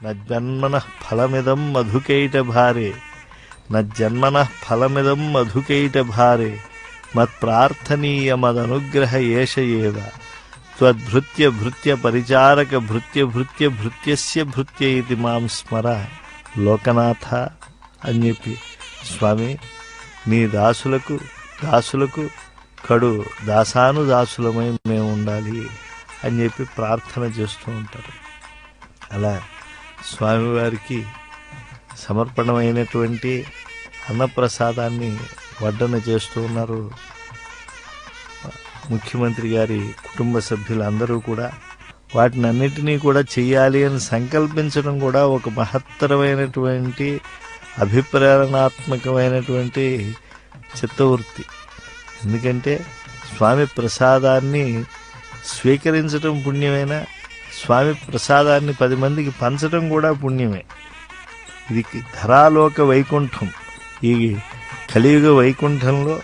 నజ్జన్మనః ఫలమిదం మధుకైటభారే నజ్జన్మనః ఫలమిదం మధుకైటభారే మత్ప్రార్థనీయమదనుగ్రహ ఏష ఏవ త్వద్భృత్య భృత్య పరిచారక భృత్య భృత్య భృత్యస్య భృత్య ఇది మాం స్మర లోకనాథ అని చెప్పి, స్వామి నీ దాసులకు కడు దాసానుదాసులమై మేము ఉండాలి అని చెప్పి ప్రార్థన చేస్తూ ఉంటారు. అలా స్వామివారికి సమర్పణమైనటువంటి అన్నప్రసాదాన్ని వడ్డన చేస్తూ ఉన్నారు. ముఖ్యమంత్రి గారి కుటుంబ సభ్యులందరూ కూడా వాటిని అన్నిటినీ కూడా చెయ్యాలి అని సంకల్పించడం కూడా ఒక మహత్తరమైనటువంటి అభిప్రేరణాత్మకమైనటువంటి చిత్తవృత్తి. ఎందుకంటే స్వామి ప్రసాదాన్ని స్వీకరించడం పుణ్యమైన, స్వామి ప్రసాదాన్ని 10 మందికి పంచడం కూడా పుణ్యమే. ఇది ధరాలోక వైకుంఠం. ఈ కలియుగ వైకుంఠంలో